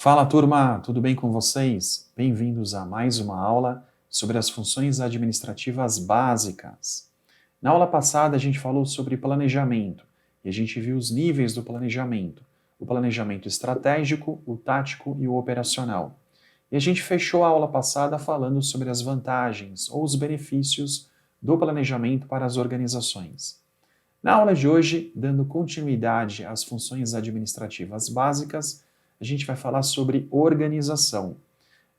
Fala turma, tudo bem com vocês? Bem-vindos a mais uma aula sobre as funções administrativas básicas. Na aula passada a gente falou sobre planejamento e a gente viu os níveis do planejamento: o planejamento estratégico, o tático e o operacional. E a gente fechou a aula passada falando sobre as vantagens ou os benefícios do planejamento para as organizações. Na aula de hoje, dando continuidade às funções administrativas básicas, a gente vai falar sobre organização.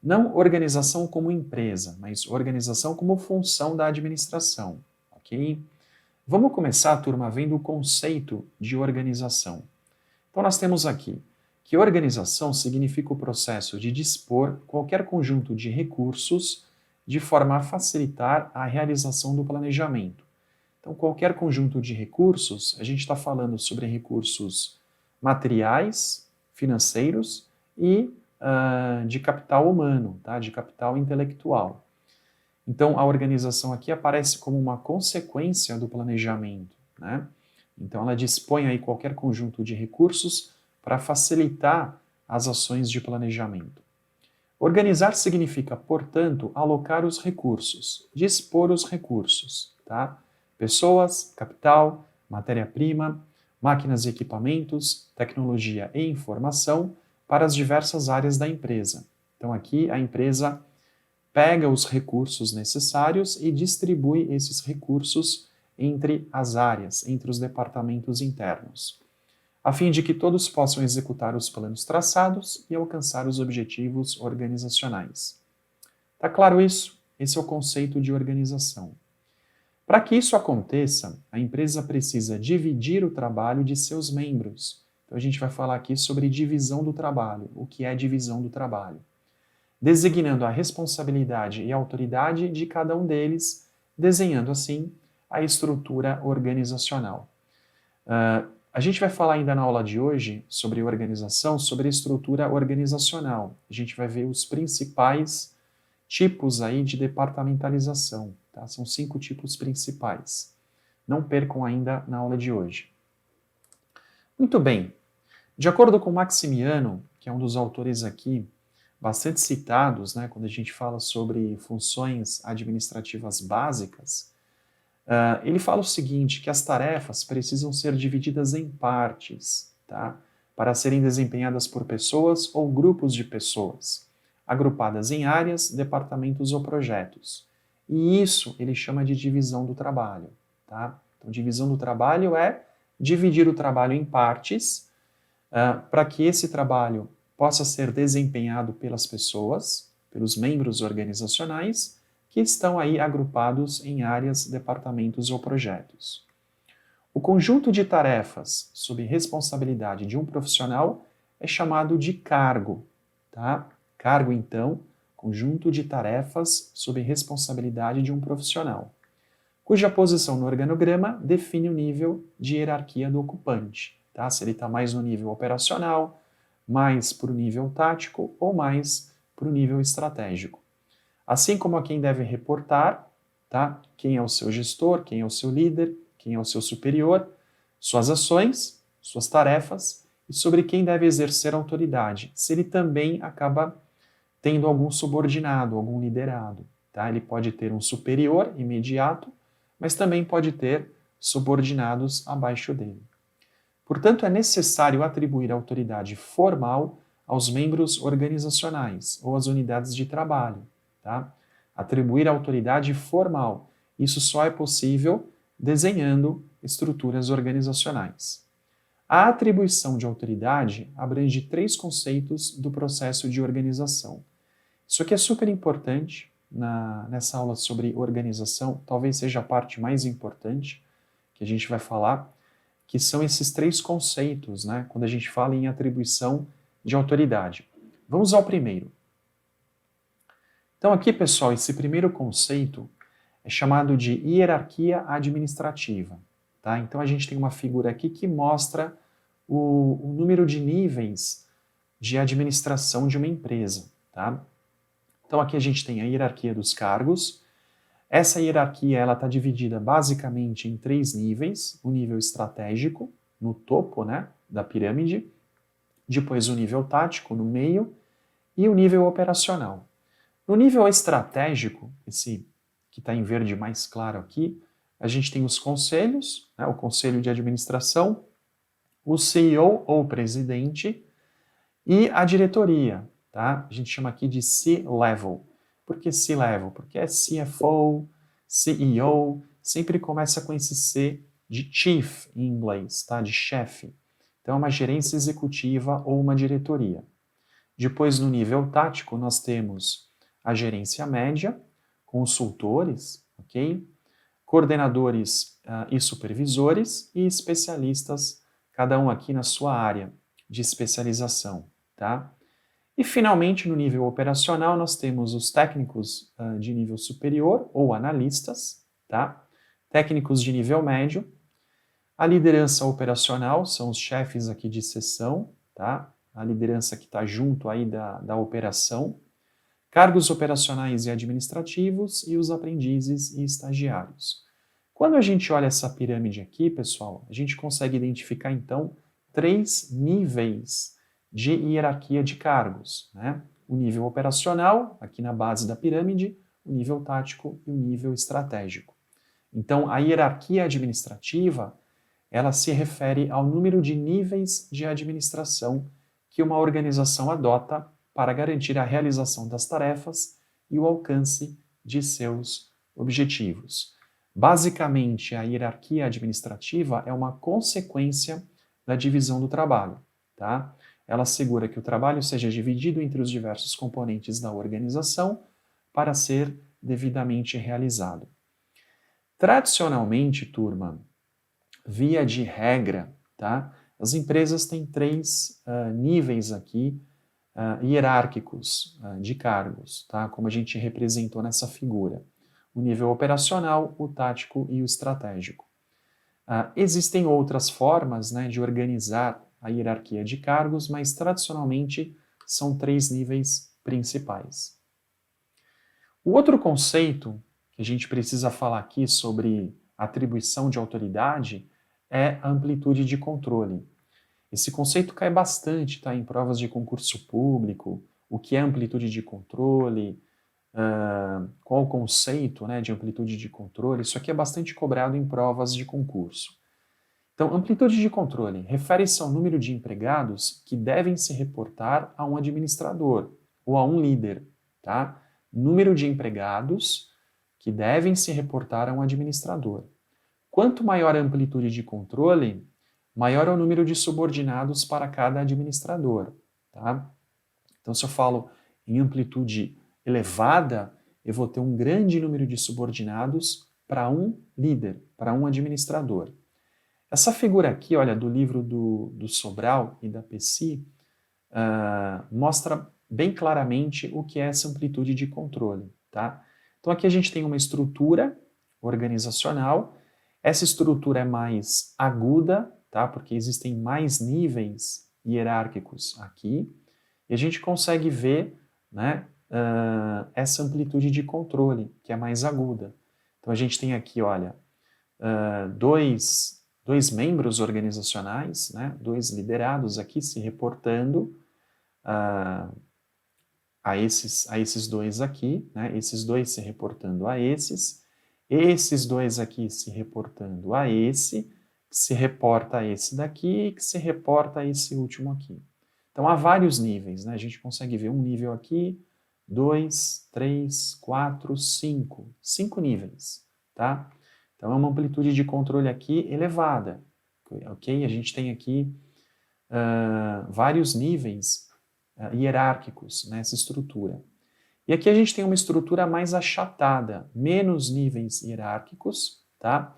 Não organização como empresa, mas organização como função da administração, ok? Vamos começar, turma, vendo o conceito de organização. Então, nós temos aqui que organização significa o processo de dispor qualquer conjunto de recursos de forma a facilitar a realização do planejamento. Então, qualquer conjunto de recursos, a gente está falando sobre recursos materiais, financeiros e de capital humano, tá? De capital intelectual. Então, a organização aqui aparece como uma consequência do planejamento, né? Então, ela dispõe aí qualquer conjunto de recursos para facilitar as ações de planejamento. Organizar significa, portanto, alocar os recursos, dispor os recursos, tá? Pessoas, capital, matéria-prima, máquinas e equipamentos, tecnologia e informação para as diversas áreas da empresa. Então, aqui a empresa pega os recursos necessários e distribui esses recursos entre as áreas, entre os departamentos internos, a fim de que todos possam executar os planos traçados e alcançar os objetivos organizacionais. Tá claro isso? Esse é o conceito de organização. Para que isso aconteça, a empresa precisa dividir o trabalho de seus membros. Então a gente vai falar aqui sobre divisão do trabalho. O que é divisão do trabalho? Designando a responsabilidade e a autoridade de cada um deles, desenhando assim a estrutura organizacional. A gente vai falar ainda na aula de hoje sobre organização, sobre estrutura organizacional. A gente vai ver os principais tipos aí de departamentalização, tá? São 5 tipos principais. Não percam ainda na aula de hoje. Muito bem. De acordo com Maximiano, que é um dos autores aqui bastante citados, né, quando a gente fala sobre funções administrativas básicas, ele fala o seguinte, que as tarefas precisam ser divididas em partes, tá? Para serem desempenhadas por pessoas ou grupos de pessoas, agrupadas em áreas, departamentos ou projetos. E isso ele chama de divisão do trabalho, tá? Então, divisão do trabalho é dividir o trabalho em partes para que esse trabalho possa ser desempenhado pelas pessoas, pelos membros organizacionais, que estão aí agrupados em áreas, departamentos ou projetos. O conjunto de tarefas sob responsabilidade de um profissional é chamado de cargo, tá? Cargo, então, conjunto de tarefas sob responsabilidade de um profissional, cuja posição no organograma define o nível de hierarquia do ocupante, tá? Se ele está mais no nível operacional, mais para o nível tático ou mais para o nível estratégico. Assim como a quem deve reportar, tá? Quem é o seu gestor, quem é o seu líder, quem é o seu superior, suas ações, suas tarefas e sobre quem deve exercer autoridade, se ele também acaba tendo algum subordinado, algum liderado. Tá? Ele pode ter um superior imediato, mas também pode ter subordinados abaixo dele. Portanto, é necessário atribuir autoridade formal aos membros organizacionais ou às unidades de trabalho. Tá? Atribuir autoridade formal. Isso só é possível desenhando estruturas organizacionais. A atribuição de autoridade abrange 3 conceitos do processo de organização. Isso aqui é super importante nessa aula sobre organização, talvez seja a parte mais importante que a gente vai falar, que são esses 3 conceitos, né, quando a gente fala em atribuição de autoridade. Vamos ao primeiro. Então aqui, pessoal, esse primeiro conceito é chamado de hierarquia administrativa. Tá? Então a gente tem uma figura aqui que mostra o número de níveis de administração de uma empresa. Tá? Então aqui a gente tem a hierarquia dos cargos. Essa hierarquia está dividida basicamente em 3 níveis. O nível estratégico, no topo, né, da pirâmide. depois o nível tático no meio e o nível operacional. No nível estratégico, esse que está em verde mais claro aqui, a gente tem os conselhos, né, o conselho de administração, o CEO ou presidente e a diretoria, tá? A gente chama aqui de C-Level. Por que C-Level? Porque é CFO, CEO, sempre começa com esse C de Chief em inglês, tá? De chefe. Então é uma gerência executiva ou uma diretoria. Depois, no nível tático, nós temos a gerência média, consultores, ok? Coordenadores e supervisores e especialistas, cada um aqui na sua área de especialização, tá? E, finalmente, no nível operacional, nós temos os técnicos de nível superior ou analistas, tá? Técnicos de nível médio. A liderança operacional são os chefes aqui de seção, tá? A liderança que está junto aí da operação. Cargos operacionais e administrativos e os aprendizes e estagiários. Quando a gente olha essa pirâmide aqui, pessoal, a gente consegue identificar, então, 3 níveis de hierarquia de cargos, né? O nível operacional, aqui na base da pirâmide, o nível tático e o nível estratégico. Então, a hierarquia administrativa, ela se refere ao número de níveis de administração que uma organização adota para garantir a realização das tarefas e o alcance de seus objetivos. Basicamente, a hierarquia administrativa é uma consequência da divisão do trabalho, tá? Ela assegura que o trabalho seja dividido entre os diversos componentes da organização para ser devidamente realizado. Tradicionalmente, turma, via de regra, tá? As empresas têm 3 níveis aqui hierárquicos de cargos, tá? Como a gente representou nessa figura. O nível operacional, o tático e o estratégico. Existem outras formas, né, de organizar a hierarquia de cargos, mas tradicionalmente são 3 níveis principais. O outro conceito que a gente precisa falar aqui sobre atribuição de autoridade é a amplitude de controle. Esse conceito cai bastante, tá, em provas de concurso público, o que é amplitude de controle, qual o conceito, né, de amplitude de controle. Isso aqui é bastante cobrado em provas de concurso. Então, amplitude de controle refere-se ao número de empregados que devem se reportar a um administrador ou a um líder, tá? Número de empregados que devem se reportar a um administrador. Quanto maior a amplitude de controle, maior é o número de subordinados para cada administrador, tá? Então, se eu falo em amplitude elevada, eu vou ter um grande número de subordinados para um líder, para um administrador. Essa figura aqui, olha, do livro do Sobral e da Pesci, mostra bem claramente o que é essa amplitude de controle, tá? Então aqui a gente tem uma estrutura organizacional, essa estrutura é mais aguda, tá? Porque existem mais níveis hierárquicos aqui, e a gente consegue ver, né, essa amplitude de controle, que é mais aguda. Então a gente tem aqui, olha, dois membros organizacionais, né, 2 liderados aqui se reportando a esses 2 aqui, né, esses 2 se reportando a esses 2 aqui se reportando a esse, que se reporta a esse daqui e que se reporta a esse último aqui. Então há vários níveis, né, a gente consegue ver um nível aqui, 2, 3, 4, 5, 5 níveis, tá? Então é uma amplitude de controle aqui elevada, ok? A gente tem aqui vários níveis hierárquicos nessa estrutura. E aqui a gente tem uma estrutura mais achatada, menos níveis hierárquicos, tá?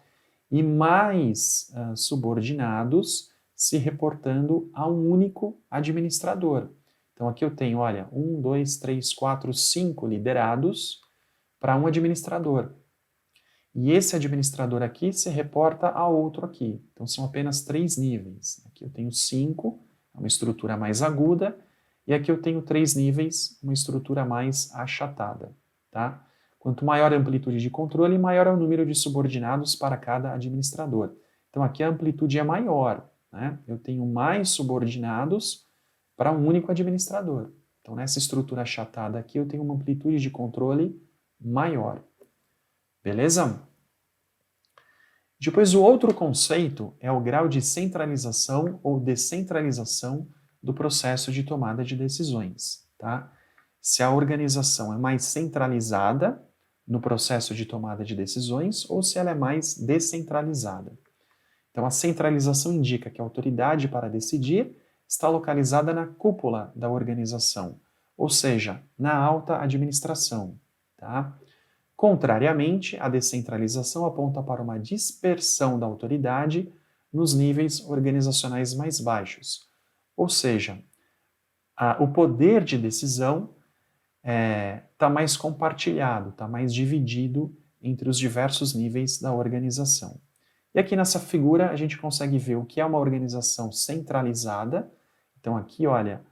E mais subordinados se reportando a um único administrador. Então aqui eu tenho, olha, 1, 2, 3, 4, 5 liderados para um administrador. E esse administrador aqui se reporta a outro aqui. Então são apenas 3 níveis. Aqui eu tenho 5, uma estrutura mais aguda, e aqui eu tenho 3 níveis, uma estrutura mais achatada, tá? Quanto maior a amplitude de controle, maior é o número de subordinados para cada administrador. Então aqui a amplitude é maior, né? Eu tenho mais subordinados para um único administrador. Então, nessa estrutura achatada aqui, eu tenho uma amplitude de controle maior. Beleza? Depois, o outro conceito é o grau de centralização ou descentralização do processo de tomada de decisões. Tá? Se a organização é mais centralizada no processo de tomada de decisões ou se ela é mais descentralizada. Então, a centralização indica que a autoridade para decidir está localizada na cúpula da organização, ou seja, na alta administração. Tá? Contrariamente, a descentralização aponta para uma dispersão da autoridade nos níveis organizacionais mais baixos, ou seja, o poder de decisão está mais compartilhado, está mais dividido entre os diversos níveis da organização. E aqui nessa figura a gente consegue ver o que é uma organização centralizada. Então aqui, olha,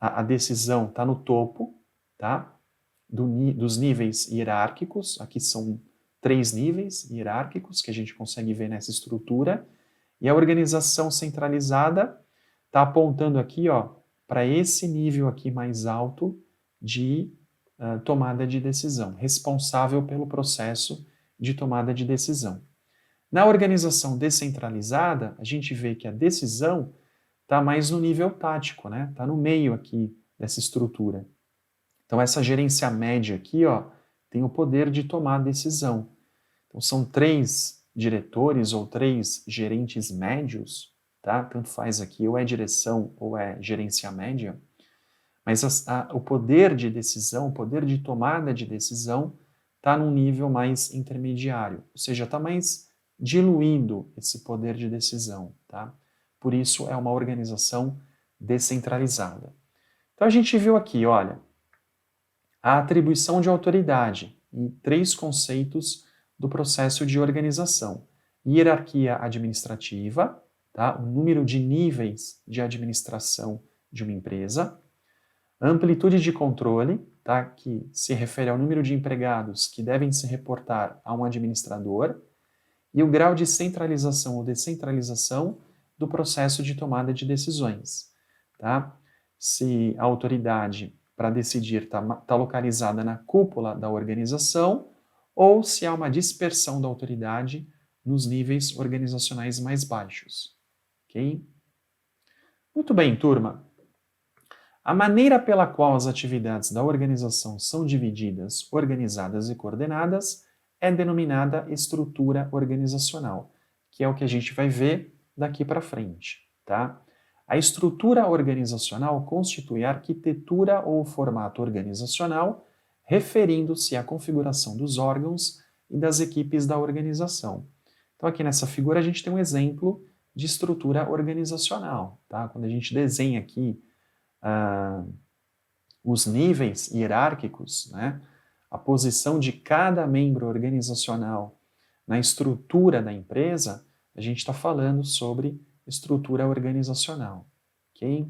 a decisão está no topo, tá? Dos níveis hierárquicos. Aqui são 3 níveis hierárquicos que a gente consegue ver nessa estrutura. E a organização centralizada está apontando aqui, ó, para esse nível aqui mais alto de tomada de decisão, responsável pelo processo de tomada de decisão. Na organização descentralizada, a gente vê que a decisão está mais no nível tático, né? Está no meio aqui dessa estrutura. Então, essa gerência média aqui, ó, tem o poder de tomar decisão. Então, são 3 diretores ou 3 gerentes médios, tá? Tanto faz aqui, ou é direção ou é gerência média. Mas o poder de decisão, o poder de tomada de decisão, está num nível mais intermediário, ou seja, está mais diluindo esse poder de decisão, tá? Por isso é uma organização descentralizada. Então a gente viu aqui, olha, a atribuição de autoridade em 3 conceitos do processo de organização. Hierarquia administrativa, tá? O número de níveis de administração de uma empresa. Amplitude de controle, tá? Que se refere ao número de empregados que devem se reportar a um administrador. E o grau de centralização ou descentralização do processo de tomada de decisões. Tá? Se a autoridade para decidir está localizada na cúpula da organização ou se há uma dispersão da autoridade nos níveis organizacionais mais baixos. Okay? Muito bem, turma. A maneira pela qual as atividades da organização são divididas, organizadas e coordenadas é denominada estrutura organizacional, que é o que a gente vai ver daqui para frente, tá? A estrutura organizacional constitui a arquitetura ou formato organizacional, referindo-se à configuração dos órgãos e das equipes da organização. Então aqui nessa figura a gente tem um exemplo de estrutura organizacional, tá? Quando a gente desenha aqui os níveis hierárquicos, né? A posição de cada membro organizacional na estrutura da empresa, a gente está falando sobre estrutura organizacional. Okay?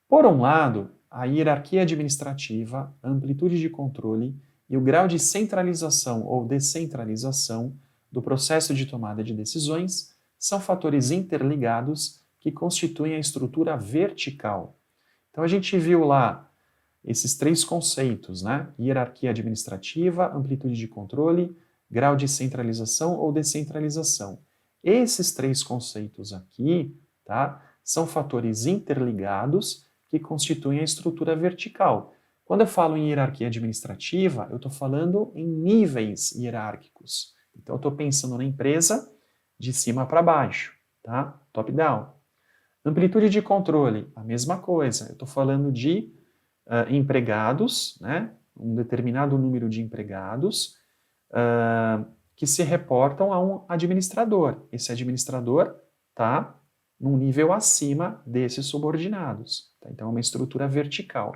Por um lado, a hierarquia administrativa, a amplitude de controle e o grau de centralização ou descentralização do processo de tomada de decisões são fatores interligados que constituem a estrutura vertical. Então a gente viu lá esses 3 conceitos, né? Hierarquia administrativa, amplitude de controle, grau de centralização ou descentralização. Esses 3 conceitos aqui, tá? São fatores interligados que constituem a estrutura vertical. Quando eu falo em hierarquia administrativa, eu estou falando em níveis hierárquicos. Então eu estou pensando na empresa de cima para baixo, tá? Top-down. Amplitude de controle, a mesma coisa. Eu estou falando de empregados, né, um determinado número de empregados que se reportam a um administrador. Esse administrador está num nível acima desses subordinados. Tá? Então, é uma estrutura vertical.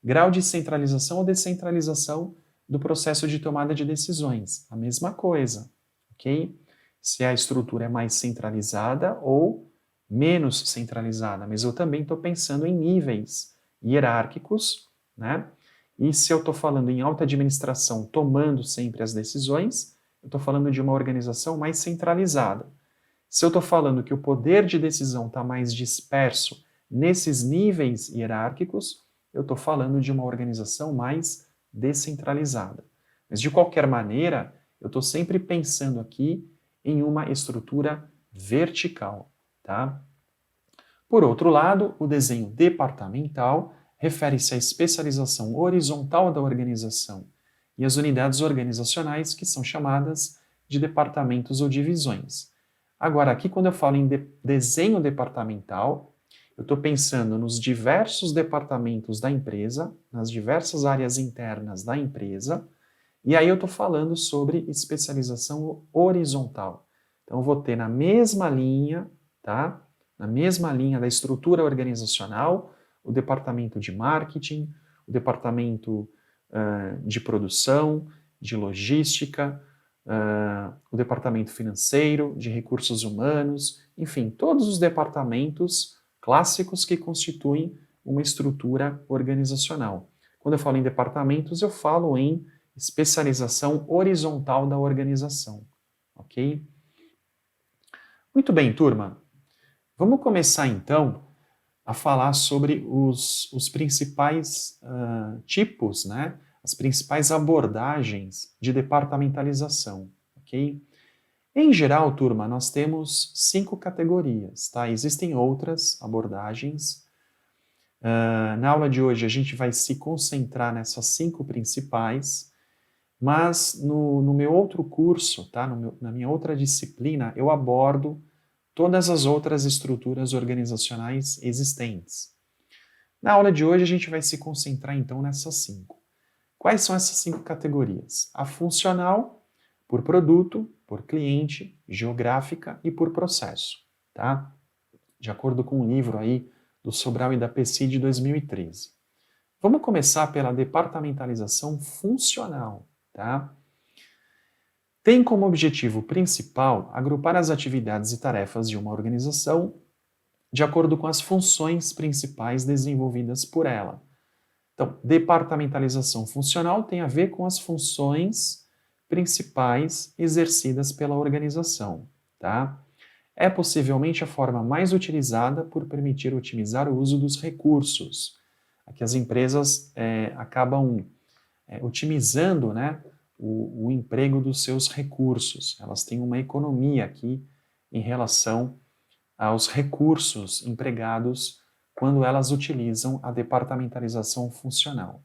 Grau de centralização ou descentralização do processo de tomada de decisões. A mesma coisa. Okay? Se a estrutura é mais centralizada ou menos centralizada. Mas eu também estou pensando em níveis hierárquicos, né? E se eu estou falando em alta administração tomando sempre as decisões, eu estou falando de uma organização mais centralizada. Se eu estou falando que o poder de decisão está mais disperso Nesses níveis hierárquicos, eu estou falando de uma organização mais descentralizada. Mas, de qualquer maneira, eu estou sempre pensando aqui em uma estrutura vertical, tá? Por outro lado, o desenho departamental refere-se à especialização horizontal da organização e às unidades organizacionais que são chamadas de departamentos ou divisões. Agora, aqui quando eu falo em desenho departamental, eu estou pensando nos diversos departamentos da empresa, nas diversas áreas internas da empresa, e aí eu estou falando sobre especialização horizontal. Então, eu vou ter na mesma linha, tá? Na mesma linha da estrutura organizacional, o departamento de marketing, o departamento de produção, de logística, o departamento financeiro, de recursos humanos, enfim, todos os departamentos clássicos que constituem uma estrutura organizacional. Quando eu falo em departamentos, eu falo em especialização horizontal da organização, ok? Muito bem, turma. Vamos começar então a falar sobre os principais tipos, né? As principais abordagens de departamentalização, ok? Em geral, turma, nós temos 5 categorias, tá? Existem outras abordagens. Na aula de hoje a gente vai se concentrar nessas 5 principais, mas no meu outro curso, tá? Na minha outra disciplina, eu abordo todas as outras estruturas organizacionais existentes. Na aula de hoje a gente vai se concentrar então nessas 5. Quais são essas 5 categorias? A funcional, por produto, por cliente, geográfica e por processo, tá? De acordo com o livro aí do Sobral e da Pesci de 2013. Vamos começar pela departamentalização funcional, tá? Tem como objetivo principal agrupar as atividades e tarefas de uma organização de acordo com as funções principais desenvolvidas por ela. Então, departamentalização funcional tem a ver com as funções principais exercidas pela organização, tá? É possivelmente a forma mais utilizada por permitir otimizar o uso dos recursos. Aqui as empresas acabam otimizando, né, o emprego dos seus recursos. Elas têm uma economia aqui em relação aos recursos empregados quando elas utilizam a departamentalização funcional.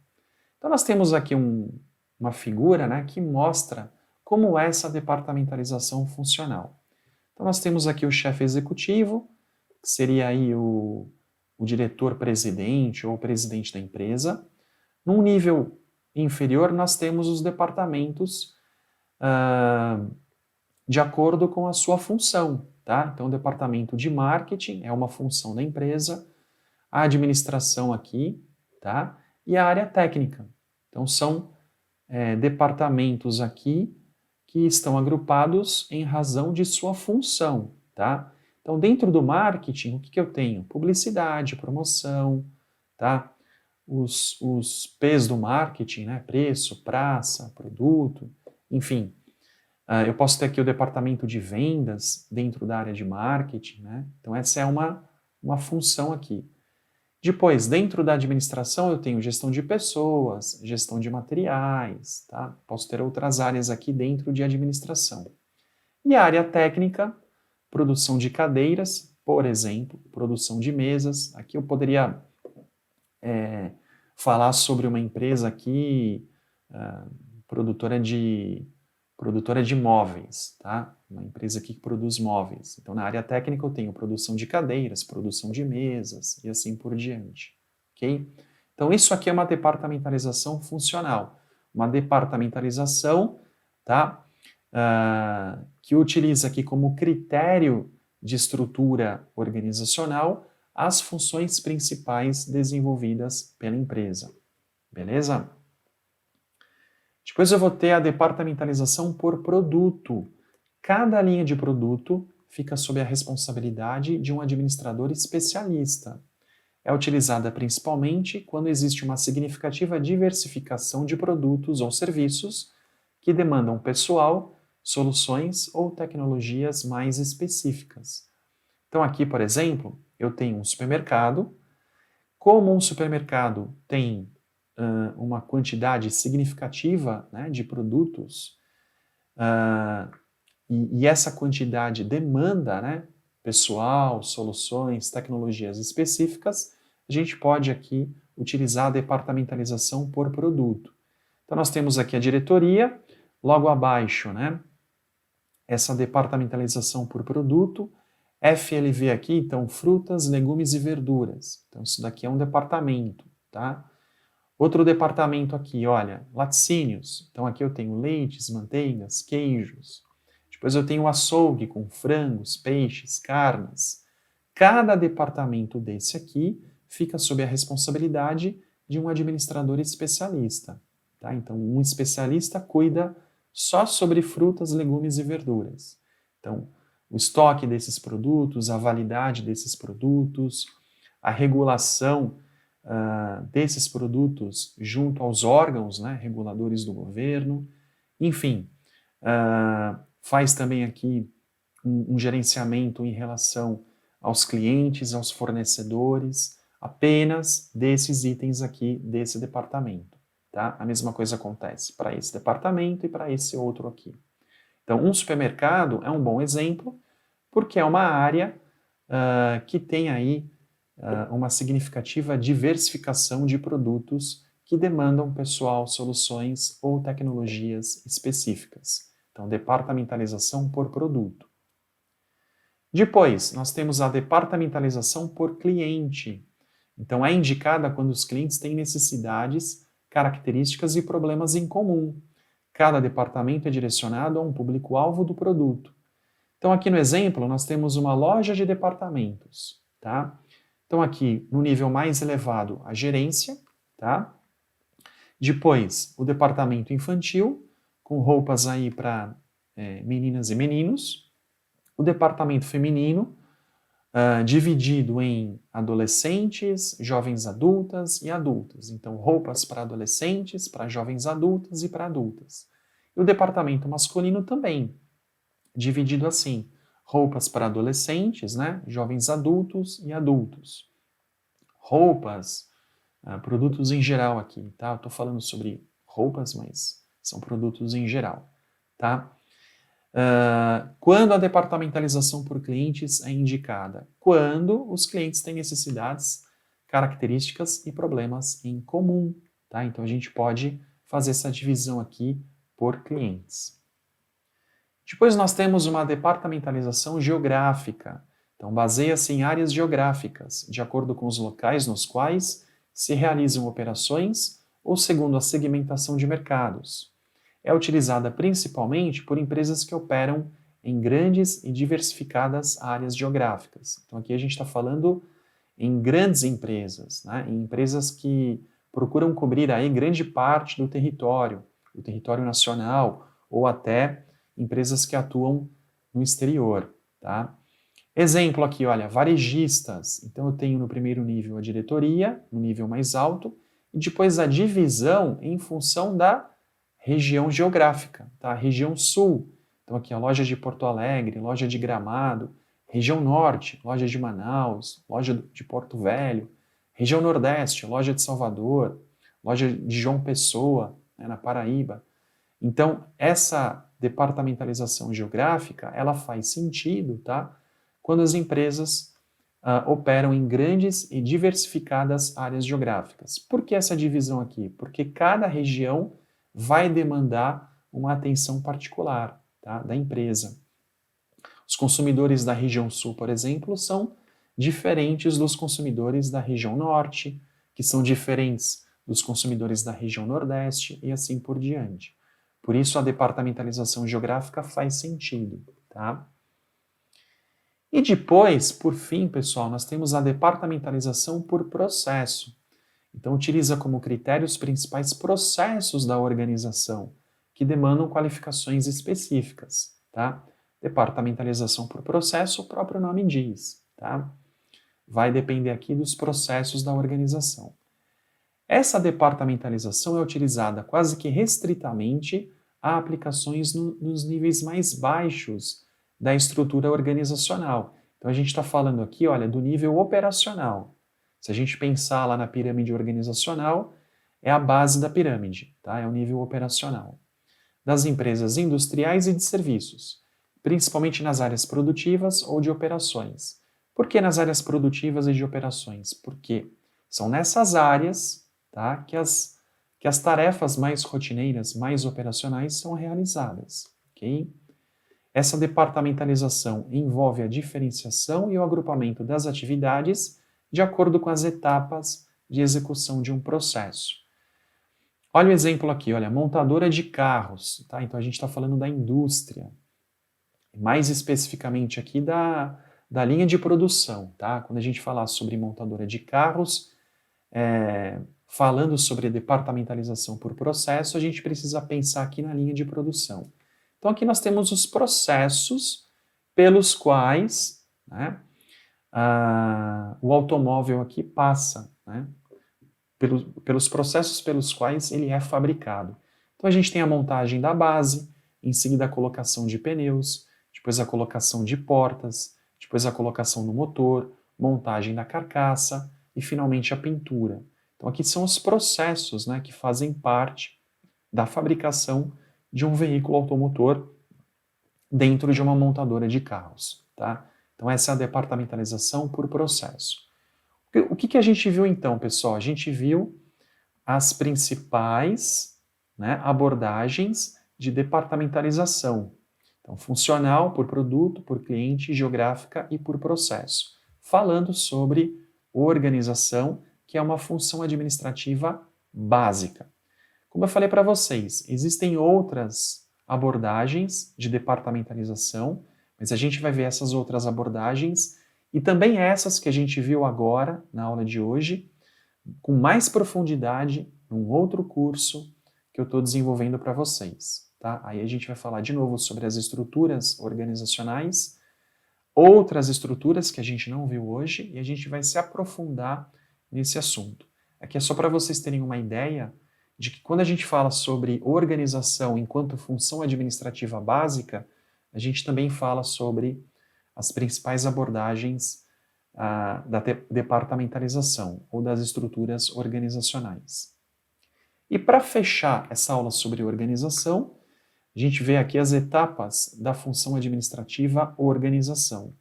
Então nós temos aqui uma figura, né, que mostra como é essa departamentalização funcional. Então nós temos aqui o chefe executivo, que seria aí o diretor-presidente ou o presidente da empresa. Num nível inferior, nós temos os departamentos de acordo com a sua função, tá? Então, o departamento de marketing é uma função da empresa, a administração aqui, tá? E a área técnica. Então, são departamentos aqui que estão agrupados em razão de sua função, tá? Então, dentro do marketing, o que eu tenho? Publicidade, promoção, tá? Os P's do marketing, né? Preço, praça, produto, enfim. Eu posso ter aqui o departamento de vendas dentro da área de marketing, né? Então essa é uma função aqui. Depois, dentro da administração, eu tenho gestão de pessoas, gestão de materiais, tá? Posso ter outras áreas aqui dentro de administração. E a área técnica, produção de cadeiras, por exemplo, produção de mesas. Aqui eu poderia falar sobre uma empresa aqui, produtora de móveis, tá? Uma empresa aqui que produz móveis. Então, na área técnica, eu tenho produção de cadeiras, produção de mesas e assim por diante, ok? Então, isso aqui é uma departamentalização funcional. Uma departamentalização, tá? Que utiliza aqui como critério de estrutura organizacional as funções principais desenvolvidas pela empresa. Beleza? Depois eu vou ter a departamentalização por produto. Cada linha de produto fica sob a responsabilidade de um administrador especialista. É utilizada principalmente quando existe uma significativa diversificação de produtos ou serviços que demandam pessoal, soluções ou tecnologias mais específicas. Então aqui, por exemplo, eu tenho um supermercado. Como um supermercado tem uma quantidade significativa, né, de produtos, e essa quantidade demanda, né, pessoal, soluções, tecnologias específicas, a gente pode aqui utilizar a departamentalização por produto. Então nós temos aqui a diretoria, logo abaixo, né, essa departamentalização por produto, FLV aqui, então, frutas, legumes e verduras. Então, isso daqui é um departamento, tá? Outro departamento aqui, olha, laticínios. Então, aqui eu tenho leites, manteigas, queijos. Depois eu tenho açougue com frangos, peixes, carnes. Cada departamento desse aqui fica sob a responsabilidade de um administrador especialista, tá? Então, um especialista cuida só sobre frutas, legumes e verduras. Então, o estoque desses produtos, a validade desses produtos, a regulação desses produtos junto aos órgãos, né, reguladores do governo, enfim, faz também aqui um gerenciamento em relação aos clientes, aos fornecedores, apenas desses itens aqui desse departamento. Tá? A mesma coisa acontece para esse departamento e para esse outro aqui. Então, um supermercado é um bom exemplo, porque é uma área que tem aí uma significativa diversificação de produtos que demandam pessoal, soluções ou tecnologias específicas. Então, departamentalização por produto. Depois, nós temos a departamentalização por cliente. Então, é indicada quando os clientes têm necessidades, características e problemas em comum. Cada departamento é direcionado a um público-alvo do produto. Então, aqui no exemplo, nós temos uma loja de departamentos, tá? Então, aqui, no nível mais elevado, a gerência, tá? Depois, o departamento infantil, com roupas aí para meninas e meninos. O departamento feminino, dividido em adolescentes, jovens adultas e adultas. Então, roupas para adolescentes, para jovens adultas e para adultas. E o departamento masculino também, dividido assim, roupas para adolescentes, né, jovens adultos e adultos. Roupas, produtos em geral aqui, tá? Eu estou falando sobre roupas, mas são produtos em geral, tá? Quando a departamentalização por clientes é indicada? Quando os clientes têm necessidades, características e problemas em comum, tá? Então a gente pode fazer essa divisão aqui por clientes. Depois nós temos uma departamentalização geográfica. Então, baseia-se em áreas geográficas, de acordo com os locais nos quais se realizam operações ou segundo a segmentação de mercados. É utilizada principalmente por empresas que operam em grandes e diversificadas áreas geográficas. Então, aqui a gente está falando em grandes empresas, né? Em empresas que procuram cobrir aí grande parte do território, o território nacional, ou até empresas que atuam no exterior, tá? Exemplo aqui, olha, varejistas. Então eu tenho no primeiro nível a diretoria, no nível mais alto, e depois a divisão em função da região geográfica, tá? Região sul. Então aqui a loja de Porto Alegre, loja de Gramado, região norte, loja de Manaus, loja de Porto Velho, região nordeste, loja de Salvador, loja de João Pessoa, né, na Paraíba. Então, essa departamentalização geográfica, ela faz sentido, tá? Quando as empresas operam em grandes e diversificadas áreas geográficas. Por que essa divisão aqui? Porque cada região vai demandar uma atenção particular, tá, da empresa. Os consumidores da região sul, por exemplo, são diferentes dos consumidores da região norte, que são diferentes dos consumidores da região nordeste e assim por diante. Por isso, a departamentalização geográfica faz sentido, tá? E depois, por fim, pessoal, nós temos a departamentalização por processo. Então, utiliza como critério os principais processos da organização, que demandam qualificações específicas, tá? Departamentalização por processo, o próprio nome diz, tá? Vai depender aqui dos processos da organização. Essa departamentalização é utilizada quase que restritamente a aplicações nos níveis mais baixos da estrutura organizacional. Então a gente está falando aqui, olha, do nível operacional. Se a gente pensar lá na pirâmide organizacional, é a base da pirâmide, tá? É o nível operacional. Das empresas industriais e de serviços, principalmente nas áreas produtivas ou de operações. Por que nas áreas produtivas e de operações? Porque são nessas áreas, tá, que as tarefas mais rotineiras, mais operacionais são realizadas, ok? Essa departamentalização envolve a diferenciação e o agrupamento das atividades de acordo com as etapas de execução de um processo. Olha o exemplo aqui, olha, montadora de carros, tá? Então a gente está falando da indústria, mais especificamente aqui da linha de produção, tá? Quando a gente falar sobre montadora de carros, falando sobre departamentalização por processo, a gente precisa pensar aqui na linha de produção. Então aqui nós temos os processos pelos quais, né, o automóvel aqui passa, né, pelos processos pelos quais ele é fabricado. Então a gente tem a montagem da base, em seguida a colocação de pneus, depois a colocação de portas, depois a colocação do motor, montagem da carcaça e finalmente a pintura. Então aqui são os processos, né, que fazem parte da fabricação de um veículo automotor dentro de uma montadora de carros, tá? Então essa é a departamentalização por processo. O que a gente viu então, pessoal? A gente viu as principais, né, abordagens de departamentalização. Então, funcional por produto, por cliente, geográfica e por processo. Falando sobre organização, que é uma função administrativa básica. Como eu falei para vocês, existem outras abordagens de departamentalização, mas a gente vai ver essas outras abordagens e também essas que a gente viu agora na aula de hoje, com mais profundidade, num outro curso que eu estou desenvolvendo para vocês. Tá? Aí a gente vai falar de novo sobre as estruturas organizacionais, outras estruturas que a gente não viu hoje, e a gente vai se aprofundar nesse assunto. Aqui é só para vocês terem uma ideia de que quando a gente fala sobre organização enquanto função administrativa básica, a gente também fala sobre as principais abordagens da departamentalização ou das estruturas organizacionais. E para fechar essa aula sobre organização, a gente vê aqui as etapas da função administrativa organização.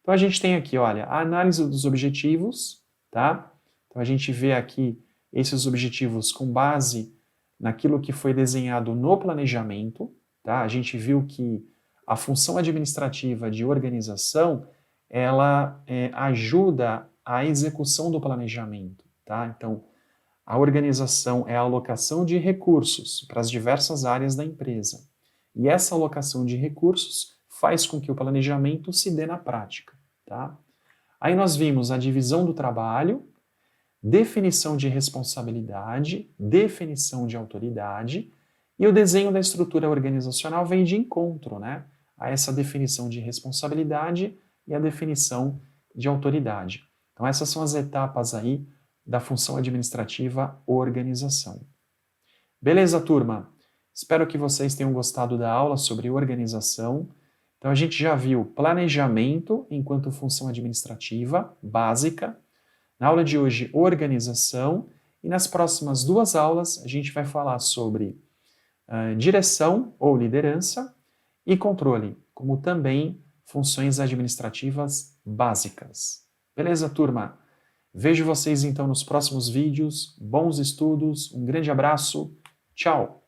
Então a gente tem aqui, olha, a análise dos objetivos, tá? Então a gente vê aqui esses objetivos com base naquilo que foi desenhado no planejamento, tá? A gente viu que a função administrativa de organização, ela ajuda a execução do planejamento, tá? Então, a organização é a alocação de recursos para as diversas áreas da empresa. E essa alocação de recursos faz com que o planejamento se dê na prática, tá? Aí nós vimos a divisão do trabalho, definição de responsabilidade, definição de autoridade, e o desenho da estrutura organizacional vem de encontro, né, a essa definição de responsabilidade e a definição de autoridade. Então essas são as etapas aí da função administrativa organização. Beleza, turma? Espero que vocês tenham gostado da aula sobre organização. Então a gente já viu planejamento enquanto função administrativa básica. Na aula de hoje, organização. E nas próximas duas aulas a gente vai falar sobre direção ou liderança e controle, como também funções administrativas básicas. Beleza, turma? Vejo vocês então nos próximos vídeos. Bons estudos, um grande abraço, tchau!